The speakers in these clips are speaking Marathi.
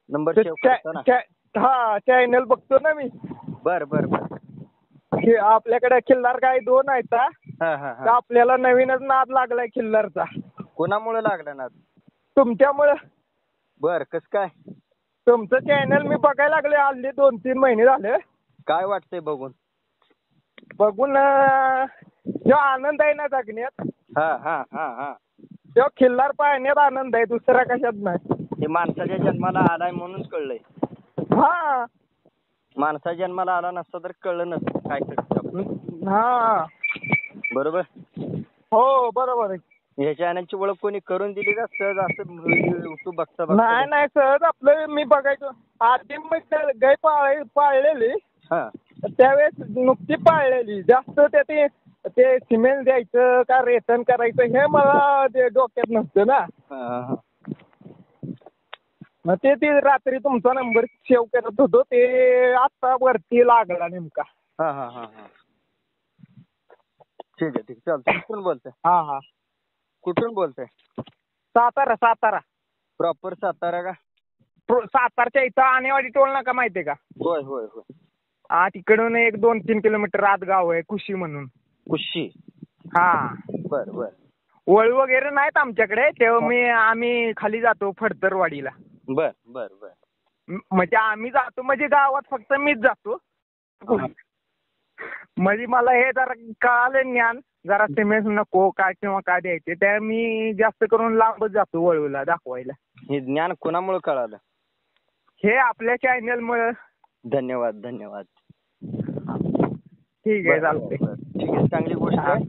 नंबर सेव्ह करतो ना. हा चॅनल बघतो ना मी. बर बर बर. आपल्याकडे खिल्लार गाय 2 आहेत. हा. आपल्याला नवीनच नाद लागलाय खिल्लारचा. कोणामुळे लागला नाद? तुमच्यामुळं. बर, कस काय? तुमचं चॅनल मी बघायला लागले हल्ली 2-3 महिने झाले. काय वाटतंय बघून? बघून जो आनंद आहे ना जगण्यात, हा. तो खिल्लार पाहण्यात आनंद आहे, दुसरा कशात नाही. ते माणसाच्या जन्माला आलाय म्हणून कळलंय. हा. माणसाच्या जन्माला आला नसता तर कळलं नसतं काय करत. हा बरोबर. हो बरोबर आहे. ह्या चॅनलची ओळख कोणी करून दिली का सहज असं युट्यूब बघता? नाही सहज आपलं मी बघायचो. आधी मग गाय पाळलेली. त्यावेळेस नुकती पाळलेली. जास्त ते सिमेंट द्यायचं का रेतन करायचं हे मला ते डोक्यात नसतं ना. मग ते रात्री तुमचा नंबर सेव्ह करत होतो, ते आता वरती लागला नेमका. हा. ठीक आहे चालतं. कुठून बोलताय? हा. कुठून बोलताय? सातारा. प्रॉपर सातारा का? सातारच्या इथं आणेवाडी टोल नाका माहितीये का? होय. हा, तिकडून 1-2-3 किलोमीटर आत गाव आहे कुशी म्हणून. कुशी. हा. बर. वळू वगैरे नाहीत आमच्याकडे, तेव्हा आम्ही खाली जातो फडतरवाडीला. बर. म्हणजे आम्ही जातो म्हणजे गावात फक्त मीच जातो. म्हणजे मला हे जरा कळालं ज्ञान, जरा सिमेंट नको काय किंवा काय द्यायचे, त्या मी जास्त करून लांबच जातो वळूला दाखवायला. हे ज्ञान कोणामुळे कळालं? हे आपल्या चॅनलमुळे. धन्यवाद. ठीक आहे चालते. ठीक आहे, चांगली गोष्ट आहे.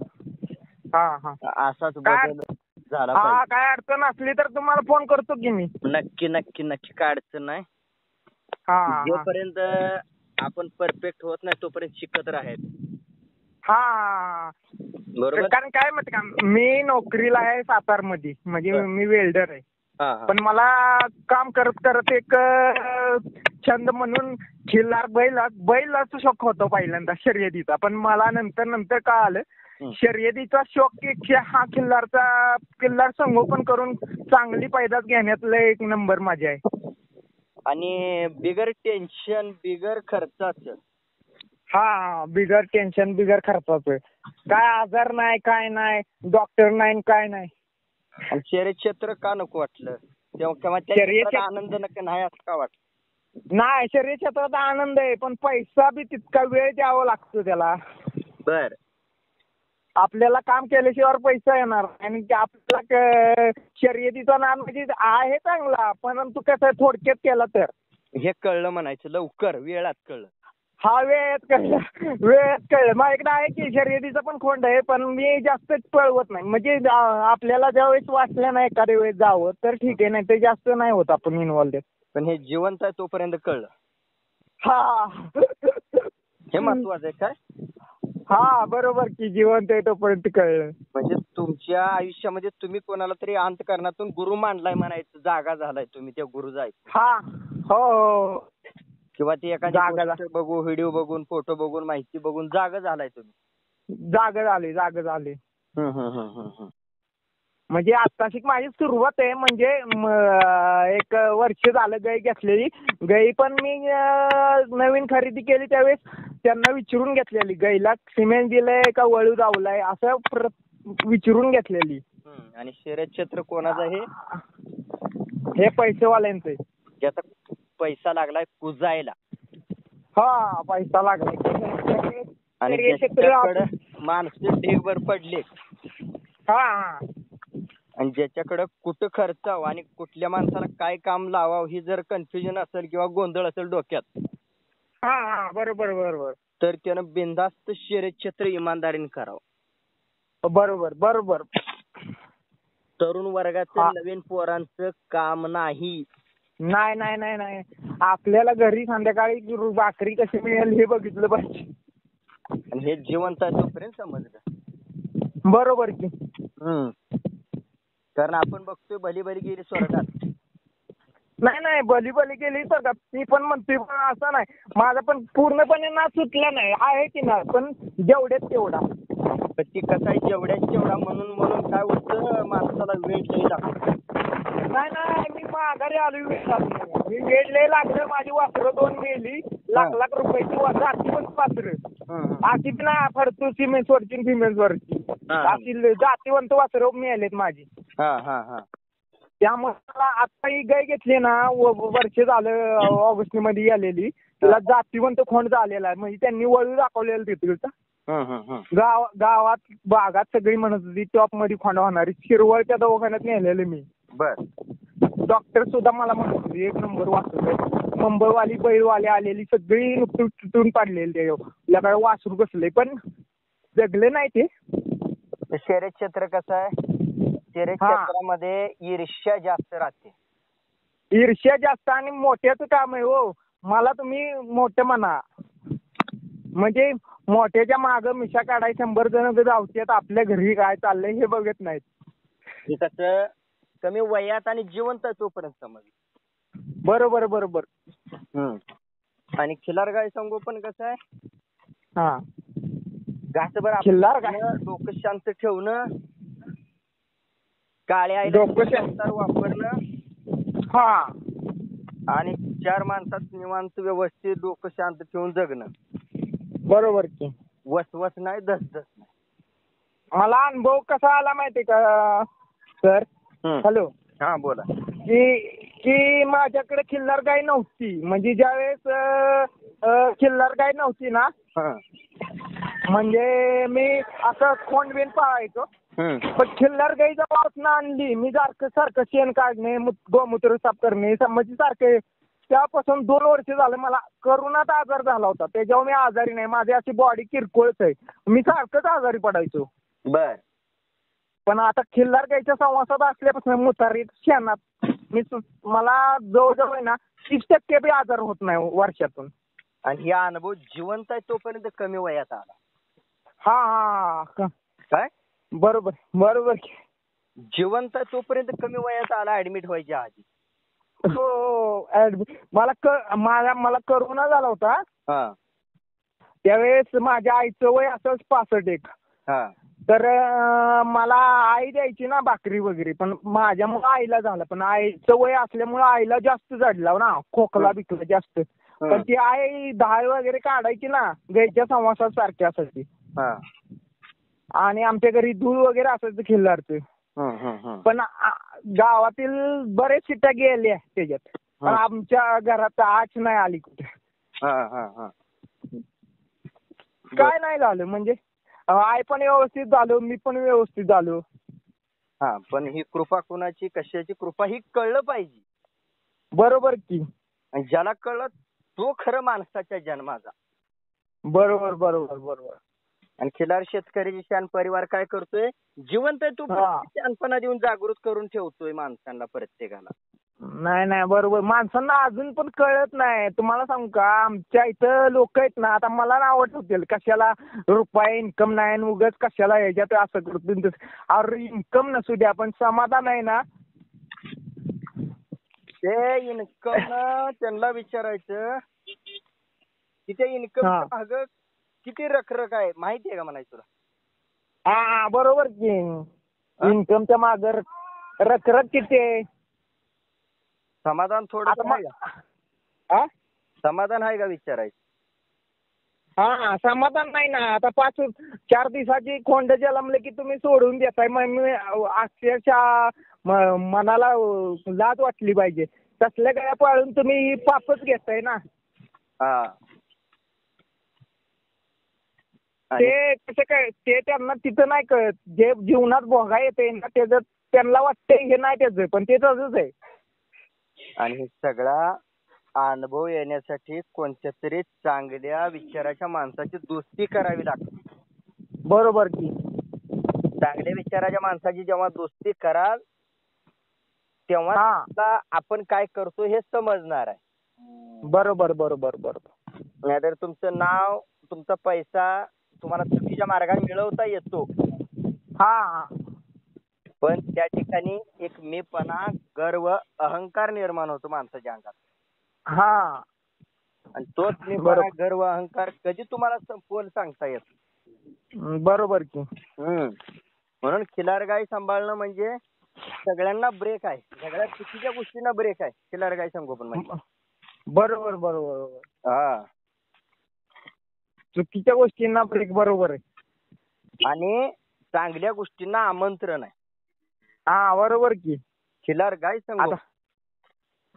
हा. असाच बदल झाला पाहिजे. काय अडचण असली तर तुम्हाला फोन करतो की मी. नक्की काय अडचण नाही. जोपर्यंत आपण परफेक्ट होत नाही तोपर्यंत शिकत राहायचं. हा बरोबर. कारण काय माहिती का, मी नोकरीला आहे सातारमध्ये, म्हणजे मी वेल्डर आहे. पण मला काम करत एक छंद म्हणून खिल्लार बैलाचा शौक होता पहिल्यांदा शर्यतीचा. पण मला नंतर कळालं शर्यतीचा शौक हा खिल्लार संगोपन करून चांगली पैदास घेण्यातलं एक नंबर माझी आहे. आणि बिगर टेन्शन बिगर खर्चाचं. हा, बिगर टेन्शन बिगर खर्चाचं. काय आजार नाही, काय नाही, डॉक्टर नाही, काय नाही. आणि शर्यत क्षेत्र का नको वाटलं तेव्हा? आनंद नाही असं का वाटलं? नाही, शर्यत क्षेत्रात आनंद आहे, पण पैसा बी तितका वेळ द्यावा लागतो त्याला. बर. आपल्याला काम केल्याशिवाय पैसा येणार आणि आपल्याला शर्यतीचा नाद म्हणजे आहे चांगला, परंतु कसं थोडक्यात केला तर. हे कळलं म्हणायचं लवकर, वेळात कळलं. हा, वेळेत कळलं. माझ्याकडे आहे की शर्यतीचा पण खोंड आहे, पण मी जास्त पळवत नाही. म्हणजे आपल्याला ज्यावेळेस वाटलं नाही एखाद्या वेळेस जावं तर ठीक आहे, नाही तर जास्त नाही होत आपण इन्व्हॉल्व. पण हे जिवंत आहे तोपर्यंत कळलं. हा. हे महत्वाचं आहे काय? हा बरोबर की, जिवंत आहे तोपर्यंत कळलं. म्हणजे तुमच्या आयुष्यामध्ये तुम्ही कोणाला तरी अंतःकरणातून गुरु मांडलाय म्हणायचं, जागा झालाय तुम्ही त्या गुरुचा. हा. हो. किंवा ती एखादी गोष्ट बघून, व्हिडिओ बघून, फोटो बघून, माहिती बघून जागा झालाय तुम्ही. जागा झाली. म्हणजे आत्ताशी माझी सुरुवात आहे. म्हणजे 1 वर्ष झालं गाय घेतलेली. गाई पण मी नवीन खरेदी केली त्यावेळेस त्यांना विचारून घेतलेली, गाईला सिमेंट दिलंय का वळू दावलाय असं विचारून घेतलेली. आणि शर्यत क्षेत्र कोणाचं आहे? हे पैसेवाल्यांचं. ज्याचा पैसा लागलाय कुजायला. हा, पैसा लागलाय. आणि ज्याच्याकडे माणसं ढेगभर पडले. हा. आणि ज्याच्याकडे कुठं खर्चावं आणि कुठल्या माणसाला काय काम लावावं ही जर कन्फ्युजन असेल किंवा गोंधळ असेल डोक्यात. हा, बरोबर. तर त्यानं बिनधास्त शर्यत क्षेत्र इमानदारीने करावं. बरोबर. तरुण वर्गाचं नवीन पोरांचं काम नाही. नाही. आपल्याला घरी संध्याकाळी भाकरी कशी मिळेल हे बघितलं पाहिजे. आणि हे जिवंत आहे तोपर्यंत समजलं. बरोबर की. कारण आपण बघतोय बली गेली स्वर्गात. नाही, बली गेली स्वर्गात. ती पण म्हणते, पण असं नाही. माझा पण पूर्णपणे ना सुटला नाही आहे की ना, पण जेवढ्यात तेवढा. पण ती कसं आहे, जेवढ्यात तेवढा म्हणून काय होतं, माणसाला वेळ लागतो. नाही, मी माघारी आलोय. मी वेडले लागलं, माझी वासरं 2 मेली, लाख रुपयाची जातीवंत वासरं. अशी ना फडतू सिमेंटवरची फिमेंटवरची अशी जातीवंत वासरं मिळालेत माझी. त्यामुळे मला आता ही गाय घेतली ना, वर्ष झालं ऑगस्ट मध्ये गेलेली, तिला जातीवंत खोंड झालेला आहे. म्हणजे त्यांनी वळू दाखवलेलं तिथं. गावात बागात सगळी म्हणत होती टॉप मध्ये खोंड होणारी. शिरवळच्या दवाखान्यात नेलेलं मी. डॉक्टर सुद्धा मला म्हणत होते 1 नंबर वासरू. मुंबईवाली बैलवाले आलेली सगळी नुकती तुटून पाडलेली त्याच्याकडे वासरू बसले, पण जगले नाही ते. शर्यत क्षेत्र कसं आहे, शर्यत क्षेत्रामध्ये ईर्ष्या जास्त राहते. ईर्ष्या जास्त आणि मोठ्याचं काम आहे हो. मला तुम्ही मोठं म्हणा, म्हणजे मोठ्याच्या मागं मिशा काढाय 100 जण धावतात, आपल्या घरी काय चाललंय हे बघत नाहीत. हे कसं कमी वयात आणि जिवंत तोपर्यंत समज. बरोबर. आणि खिलार गाय संगोपन कसं आहे, घासभर खिल्लार डोकं शांत ठेवणं, काळ्या आईला वापरणं, आणि 4 माणसात निवांत व्यवस्थित डोकं शांत ठेवून जगणं. बरोबर की. वसवस नाही, धसधस नाही. मला अनुभव कसा आला माहितीये का सर? हॅलो. बोला. की माझ्याकडे खिल्लार गाय नव्हती. म्हणजे ज्यावेळेस खिल्लार गाय नव्हती ना, म्हणजे मी असं खोंड बिन पाळायचो. पण खिल्लार गाई जवळ आणली, मी सारखं शेण काढणे, गोमूत्र साफ करणे, म्हणजे सारखे. त्यापासून 2 वर्ष झालं मला करोनाचा आजार झाला होता. त्याच्यावर मी आजारी नाही, माझी अशी बॉडी किरकोळच आहे. मी सारखंच आजारी पडायचो. पण आता खिल्लार गायच्या संवासात असल्यापासून मुतारीत शेणात मला जवळजवळ आहे ना 30% बी आजार होत नाही वर्षातून. आणि हा अनुभव जिवंत आहे तोपर्यंत कमी वयात आला. काय बरोबर. जिवंत आहे तोपर्यंत कमी वयात आला, ऍडमिट व्हायच्या आधी. हो. मला करोना झाला होता. त्यावेळेस माझ्या आईचं वय असंच 65. तर मला आई द्यायची ना भाकरी वगैरे, पण माझ्यामुळे आईला झालं. पण आईचं वय असल्यामुळे आईला जास्त जडला ना, खोकला बिकला जास्त. पण ती आई दहाळ वगैरे काढायची ना, गायच्या संवासात सारखी असायची. आणि आमच्या घरी दूध वगैरे असायचं खिल्लारचं. पण गावातील बरेच शिट्ट्या गेल्या त्याच्यात, पण आमच्या घरात आच नाही आली कुठे. काय नाही झालं, म्हणजे आई पण व्यवस्थित झालो, मी पण व्यवस्थित झालो. पण ही कृपा कुणाची, कशाची कृपा ही कळलं पाहिजे. बरोबर की. आणि ज्याला कळलं तो खरं माणसाच्या जन्माचा. बरोबर. आणि खिलार शेतकरी शान परिवार काय करतोय, जिवंत आहे तो शानपणा देऊन जागृत करून ठेवतोय माणसांना, प्रत्येकाला. नाही बरोबर. माणसांना अजून पण कळत नाही. तुम्हाला सांगू का, आमच्या इथं लोक आहेत ना, आता मला ना आवडत होतील कशाला रुपये इन्कम नाही, उगाच कशाला ह्याच्यात असं करतो. अरे इन्कम नसू द्या, पण समाधान आहे ना. ते इन्कम त्यांना विचारायचं की ते इन्कम माग किती रखरख आहे माहितीये का म्हणायचं तुला? बरोबर की. इन्कमच्या माग रखरख किती आहे. समाधान थोडं आहे का? समाधान आहे का विचारायचं? समाधान नाही ना. आता 4 दिवसाची खोंड जलमले की तुम्ही सोडून देताय. अक्षरशः मनाला लाज वाटली पाहिजे. तसल्या गाया पाळून तुम्ही पापच घेताय ना. ते कसं काय, ते त्यांना तिथं नाही कळत. जे जीवनात भोगा येते ना, त्याचं त्यांना वाटतंय हे नाही त्याचं, पण ते तसंच आहे. आणि सगळा अनुभव येण्यासाठी कोणत्या तरी चांगल्या विचाराच्या माणसाची दोस्ती करावी लागते. बरोबर की. चांगल्या विचाराच्या माणसाची जेव्हा दोस्ती कराल तेव्हा आपण काय करतो हे समजणार आहे. बरोबर. नाहीतर तुमचं नाव, तुमचा पैसा तुम्हाला चुकीच्या मार्गाने मिळवता येतो. पण त्या ठिकाणी एक मीपणा, गर्व, अहंकार निर्माण होतो माणसाच्या अंगात. आणि तोच मीपणा, गर्व, अहंकार कधी तुम्हाला संपवून सांगता येत. बरोबर की. म्हणून खिलार गाय सांभाळणं म्हणजे सगळ्यांना ब्रेक आहे, सगळ्या चुकीच्या गोष्टींना ब्रेक आहे खिल्लार गाय संगोपन म्हणजे. बरोबर बरोबर. हा, चुकीच्या गोष्टींना ब्रेक, बरोबर आहे. आणि चांगल्या गोष्टींना आमंत्रण आहे. हा बरोबर की. खिल्लार गाय संगोपन.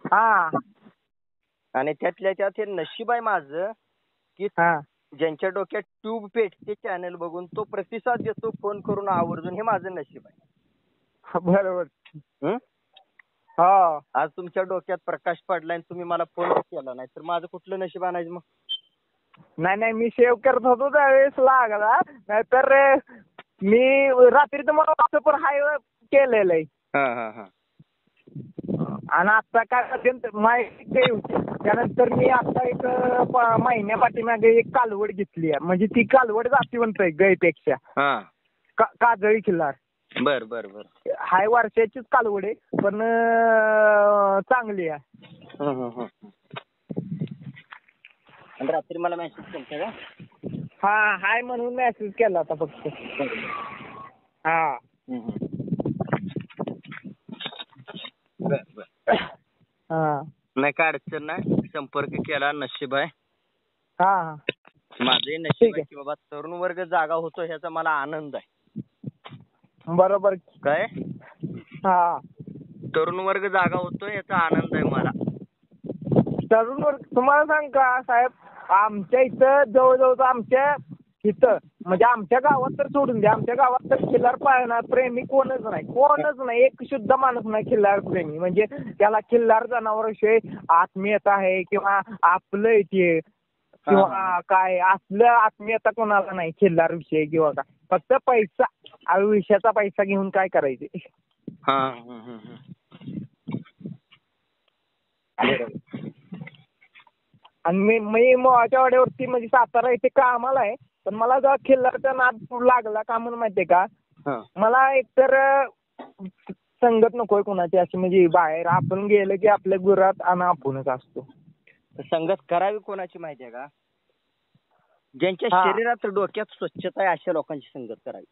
हा. आणि त्यातल्या त्यात हे नशीब आहे माझं की ज्यांच्या डोक्यात ट्यूब पेट ते चॅनल बघून तो प्रतिसाद देतो फोन करून आवर्जून, हे माझं नशीब आहे. बरोबर. हं? हा. आज तुमच्या डोक्यात प्रकाश पडलाय आणि तुम्ही मला फोन केला नाही तर माझं कुठलं नशीब आणायचं मग. नाही मी सेव्ह करत होतो त्यावेळेस लागला, नाहीतर मी रात्री तर मला असं पण हाय केलेलं आहे. आणि आता काय माहिती होती, त्यानंतर मी आता एक महिन्या पाठीमागे एक कालवड घेतली आहे. म्हणजे ती कालवड जातीवंत आहे गायपेक्षा. काजळी खिल्लार. बर बर बर. हाय वर्षाचीच कालवड आहे, पण चांगली आहे. आणि रात्री मला मेसेज केलता का? हा, हाय म्हणून मेसेज केला होता फक्त. हा. हा, नाही काय अडचण नाही, संपर्क केला नशीब आहे. हा, माझे नशीब आहे की बाबा तरुण वर्ग जागा होतो ह्याचा मला आनंद आहे. बरोबर काय. हा, तरुण वर्ग जागा होतो याचा आनंद आहे मला. तरुण वर्ग तुम्हाला सांग का साहेब, आमच्या इथं जवळजवळ आमच्या इथं म्हणजे आमच्या गावात तर सोडून द्या, आमच्या गावात तर खिल्लार पाळणार प्रेमी कोणच नाही. एक शुद्ध माणूस नाही खिल्लार प्रेमी. म्हणजे त्याला खिल्लार जनावरांविषयी आत्मीयता आहे किंवा आपलं इथे किंवा काय असलं आत्मीयता कोणाला नाही खिल्लार विषयी किंवा काय. फक्त पैसा, आयुष्याचा पैसा घेऊन काय करायचे. आणि मी मोहाच्या वाड्यावरती म्हणजे सातारा इथे कामाला आहे, पण मला जेव्हा खिल्लारचा नाद लागला का म्हणून माहितीये का, मला एकतर संगत नकोय कोणाची अशी, म्हणजे बाहेर आपण गेलं की आपल्या गुरात आणि आपणच असतो. संगत करावी कोणाची माहितीये का, ज्यांच्या शरीरात डोक्यात स्वच्छता आहे अशा लोकांची संगत करावी.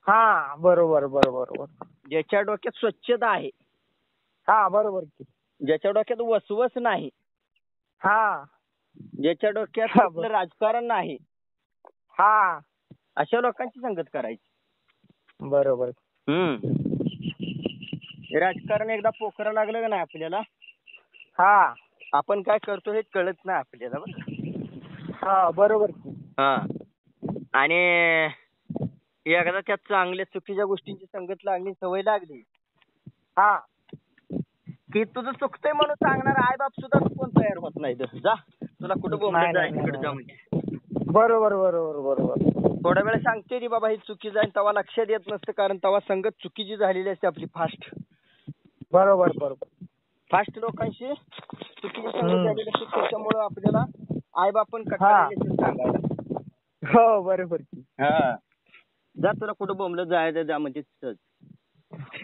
हा बरोबर बरोबर बरोबर. ज्याच्या डोक्यात स्वच्छता आहे. हा बरोबर की. ज्याच्या डोक्यात वसवस नाही. हा. ज्याच्या डोक्यात राजकारण नाही. हा. अशा लोकांची संगत करायची. बरोबर. राजकारण एकदा पोखरा लागलं का नाही आपल्याला, हा, आपण काय करतो हे कळत नाही आपल्याला बरं. हा बरोबर. हा, आणि एकदा त्यात चांगल्या चुकीच्या गोष्टींची संगत लागली, सवय लागली हा की तुझं चुकतंय म्हणून सांगणार आई बाप सुद्धा कोण तयार होत नाही. जा तुला कुठं बोंबलत जाय तिकडे जा म्हणजे. बरोबर बरोबर बरोबर. थोड्या वेळ सांगते रे बाबा ही चुकी जाईल, तेव्हा लक्षात येत नसतं, कारण तेव्हा संगत चुकीची झालेली असते आपली फास्ट. बरोबर बरोबर. फास्ट लोकांशी चुकीची संगत झालेली असते, त्याच्यामुळं आपल्याला आई बाप पण कंटाळले सांगायला. हो बरोबर. हा, जा तुला कुठं बोंबलत जायचं जा म्हणजे सहज.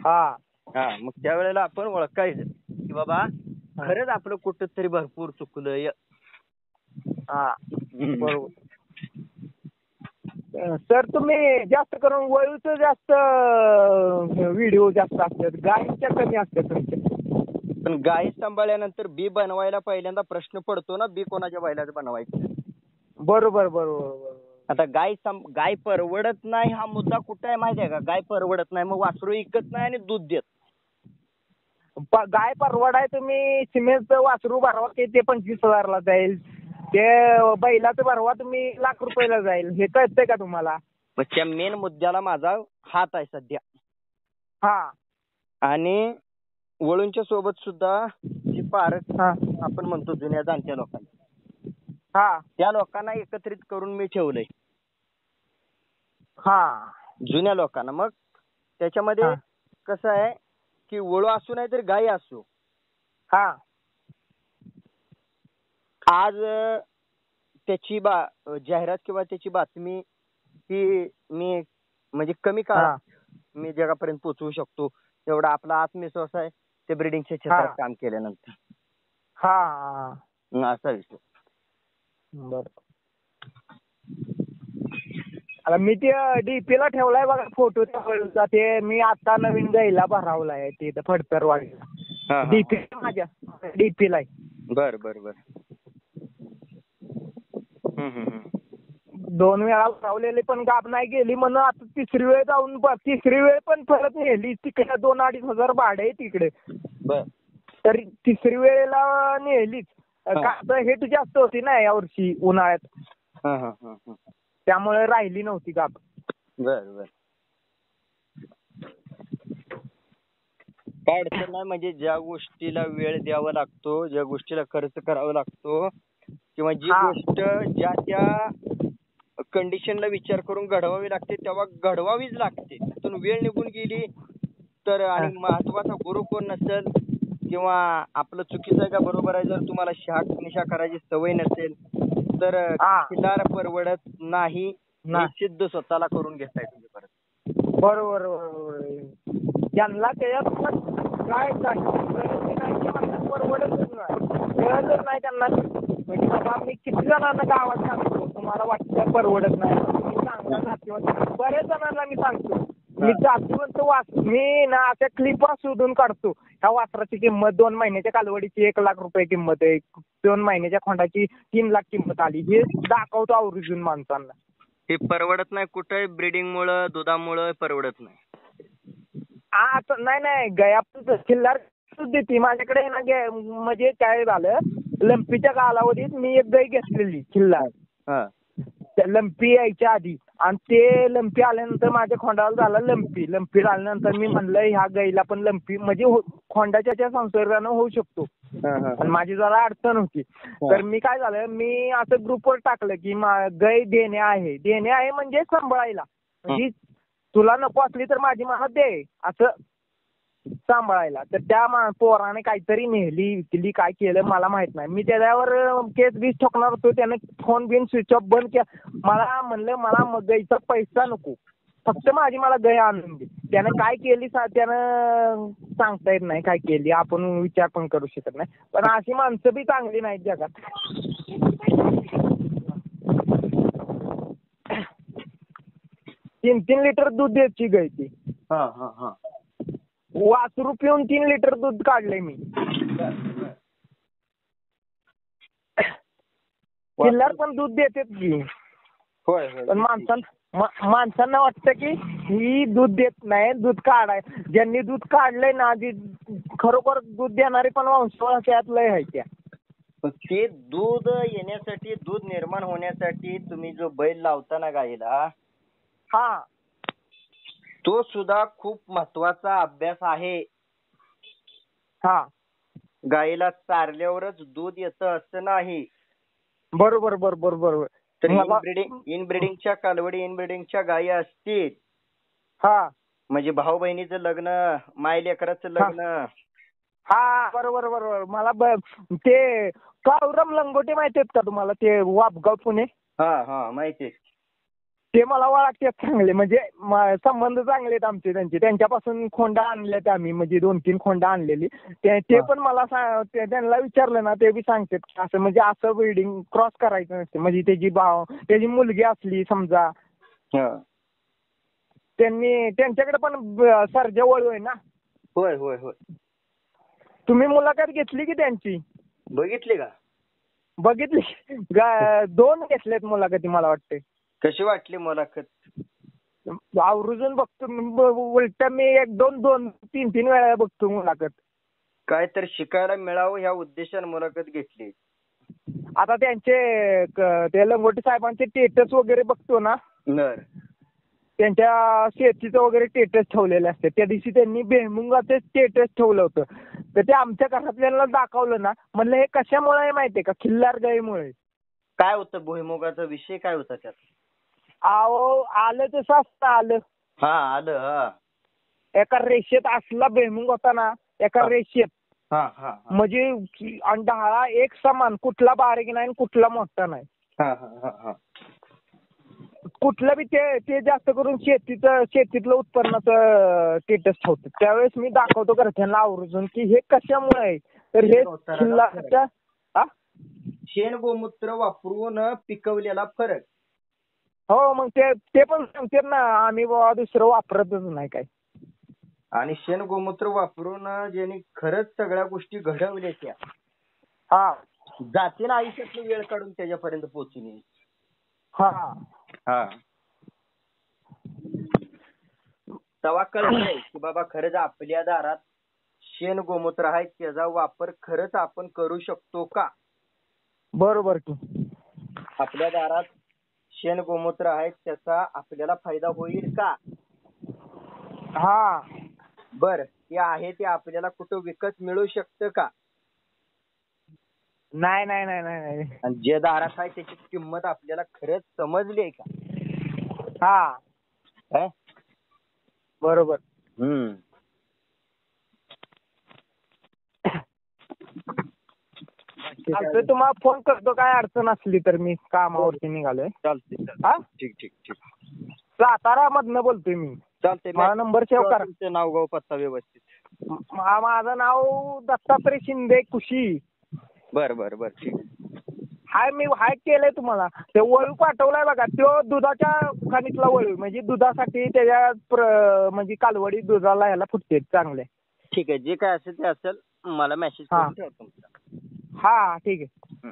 हा हा, मग त्यावेळेला आपण ओळखायचं की बाबा खरंच आपलं कुठं तरी भरपूर चुकलंय. हा बरोबर. सर तुम्ही जास्त करून वळूचं जास्त व्हिडिओ जास्त असतात, गायीच्या कमी असतात तुमच्या. पण गाय सांभाळल्यानंतर बी बनवायला पहिल्यांदा प्रश्न पडतो ना, बी कोणाच्या बैलाचं बनवायचं. बरोबर बरोबर. आता गाय परवडत नाही हा मुद्दा कुठे आहे माहिती आहे का, गाय परवडत नाही मग वासरू इकत नाही आणि दूध देत. गाय परवडाय तुम्ही सिमेंटचं वासरू भरवा की ते 25,000ला जाईल, ते बैलाचं भरवा तुम्ही ₹1,00,000 जाईल. हे कळतंय का तुम्हाला. मग त्या मेन मुद्द्याला माझा हात आहे सध्या. हा, आणि वळूंच्या सोबत सुद्धा जी पारख आपण म्हणतो जुन्या जाणत्या लोकांना, हा त्या लोकांना एकत्रित करून मी ठेवलंय. हा, जुन्या लोकांना. मग त्याच्यामध्ये कसं आहे की वळू असू नाही तर गाई असू, हा, आज त्याची जाहिरात किंवा त्याची बातमी ही मी म्हणजे कमी काळात मी जगापर्यंत पोहोचवू शकतो एवढा आपला आत्मविश्वास आहे ते ब्रिडिंगच्या क्षेत्रात काम केल्यानंतर. हा, असा विषय. बरं. आता मी ते डीपीला ठेवलाय बघा फोटो त्या ते मी आता नवीन गाईला भरावलाय ते फडतरवाडीला. डीपी माझ्या डीपीला आहे. बर बर बर. 2 वेळा भरावलेले पण गाब नाही गेली म्हणून आता तिसरी वेळ पण परत नेली तिकडे. 2-2.5 हजार भाडे आहे तिकडे. तरी तिसरी वेळेला नेलीच. का हेट जास्त होती ना यावर्षी उन्हाळ्यात. त्यामुळे राहिली नव्हती गाब. बर बर. काय अडचण नाही. म्हणजे ज्या गोष्टीला वेळ द्यावा लागतो, ज्या गोष्टीला खर्च करावा लागतो, किंवा जी गोष्ट ज्या त्या कंडिशनला विचार करून घडवावी लागते तेव्हा घडवावीच लागते. त्यातून वेळ निघून गेली तर, आणि महत्वाचा गुरु कोण नसेल किंवा आपलं चुकीचं आहे का बरोबर आहे, जर तुम्हाला शहानिशा करायची सवय नसेल तर खिल्लार परवडत नाही. सिद्ध स्वतःला करून घेताय तुम्ही परत. बरोबर. त्यांना त्याच्यात काय परवडतच नाही त्यांना. म्हणजे बाबा मी किती जणांना गावात सांगतो तुम्हाला वाटतं परवडत नाही, बऱ्याच जणांना मी सांगतो. मी जातीवंत मी ना अशा क्लिपा शोधून काढतो. ह्या वासराची किंमत 2 महिन्याच्या कालवडीची 1 लाख रुपये किंमत आहे, 2 महिन्याच्या खोंडाची 3 लाख किंमत आली, हे दाखवतो आवर्जून माणसांना. हे परवडत नाही कुठे, ब्रीडिंगमुळं दुधामुळं परवडत नाही. आता नाही गया पण खिल्लार देते माझ्याकडे ना. म्हणजे काय झालं, लंपीच्या कालावधीत मी एक गाय घेतलेली खिल्लार. लंपी यायच्या आधी, आणि ते लंपी आल्यानंतर माझ्या खोंडाला झाला लंपी झाल्यानंतर मी म्हणलं ह्या गाईला पण लंपी म्हणजे खोंडाच्या संसर्गानं होऊ शकतो. आणि माझी जरा अडचण होती. तर मी काय झालं, मी असं ग्रुपवर टाकलं की गाय देणे आहे म्हणजे सांभाळायला. म्हणजे तुला नको असली तर माझी मला दे असं सांभाळायला. तर त्या पोराने काहीतरी नेली विकली काय केलं मला माहित नाही. मी त्याच्यावर केस बीस ठोकणार होतो. त्याने फोन बिन स्विच ऑफ बंद केला. मला म्हणलं मला गाईचा पैसा नको, फक्त माझी मला गाय आणून दे. त्यानं काय केली त्यानं सांगता येत नाही काय केली, आपण विचार पण करू शकत नाही. पण अशी माणसं बी चांगली नाहीत जगात. 3 लिटर दूध द्यायची गाय ती. वासरू पिऊन 3 लिटर दूध काढलंय मी. किल्लार पण दूध देतात की. होय. पण माणसांना वाटतं की ही दूध देत नाही, दूध काढाय. ज्यांनी दूध काढलंय ना, खरोखर दूध देणारे पण वंशवळ त्यात लय आहे त्या. ते दूध येण्यासाठी, दूध निर्माण होण्यासाठी तुम्ही जो बैल लावता ना गाईला, तो सुद्धा खूप महत्वाचा अभ्यास आहे. गाईला चारल्यावरच दूध येतं असं नाही. बरोबर. तर इनब्रिडिंगच्या कालवडी, इनब्रिडिंगच्या गायी असतील, म्हणजे भाऊ बहिणीचं लग्न, माय लेकराचं लग्न. बरोबर. मला ते काळूराम लंगोटे माहिती आहेत का तुम्हाला, ते वापगाव पुणे? माहिती आहे. ते मला ओळखतात चांगले, म्हणजे संबंध चांगले आहेत आमचे त्यांचे. त्यांच्यापासून खोंडा आणल्यात आम्ही, म्हणजे 2-3 खोंडा आणलेली. ते पण मला त्यांना विचारलं ना, ते बी सांगतात असं, म्हणजे असं ब्रीडिंग क्रॉस करायचं नसते. म्हणजे त्याची मुलगी असली समजा, त्यांच्याकडे पण सर्जा वळू आहे ना. होय. तुम्ही मुलाखत घेतली की त्यांची? बघितली का? बघितली. 2 घेतल्यात मुलाखती मला वाटते. कशी वाटली मुलाखत? आवर्जून बघतो. उलट मी 1-2-3 वेळा बघतो मुलाखत. काय तर शिकायला मिळावं ह्या उद्देशाने मुलाखत घेतली. आता ते लंगोटे साहेबांचे स्टेटस वगैरे बघतो ना, त्यांच्या शेतीचं वगैरे स्टेटस ठेवलेले असते. त्या दिवशी त्यांनी बेमुंगाचं स्टेटस ठेवलं होतं. तर ते आमच्या घरातल्यांना दाखवलं ना, म्हणलं हे कशामुळे माहितीये का, खिल्लार गाईमुळे. काय होतं भुईमुगाचा विषय, काय होता त्यात? आलं तसं असतं आलं. आलं. एका रेषेत असला बेमुंग होता ना, एका रेषेत. म्हणजे आणि ढाळा एक समान, कुठला बारीक नाही कुठला मोठा नाही. कुठलं बी ते जास्त करून शेतीतलं उत्पन्नाचं स्टेटस ठेवतात. त्यावेळेस मी दाखवतो घरच्यांना आवर्जून की हे कशामुळे आहे. तर हे खिल्लारच्या शेण गोमूत्र वापरून पिकवलेला फरक. हो मग ते पण सांगतात ना, आम्ही बाबा दुसरं वापरतच नाही काय. आणि शेण गोमूत्र वापरून ज्यांनी खरंच सगळ्या गोष्टी घडवल्याच्या, हा जातीनं आयुष्यातली वेळ काढून त्याच्यापर्यंत पोहोचून येईल. हा हा तेव्हा कळतंय की बाबा खरंच आपल्या दारात शेण गोमूत्र आहे, त्याचा वापर खरंच आपण करू शकतो का. बरोबर की. आपल्या दारात शेण गोमूत्र आहे, त्याचा आपल्याला फायदा होईल का. हा बर ते आहे ते आपल्याला कुठं विकत मिळू शकतं का. नाही नाही नाही नाही. आणि जे दारात आहे त्याची किंमत आपल्याला खरंच समजली आहे का. हा काय बरोबर. चालतंय, तुम्हाला फोन करतो काय अडचण असली तर. मी कामावरती निघालोय. चालते. हा ठीक ठीक ठीक. सातारा मधनं बोलतोय मी. चालते. माझा नंबर सेव्ह करा. तुमचं नाव गाव पत्ता व्यवस्थित. माझं नाव दत्तात्रय शिंदे कुशी. बर बर बर ठीक. मी केलंय तुम्हाला. ते वळू पाठवलाय बघा, तो दुधाच्या खाणीतला वळू, म्हणजे दुधासाठी त्याच्या म्हणजे कालवडी दुधाला ह्याला फुटते चांगले. ठीक आहे, जे काय असेल ते असेल, मला मेसेज करून ठेवा तुमचा. हा ठीक आहे.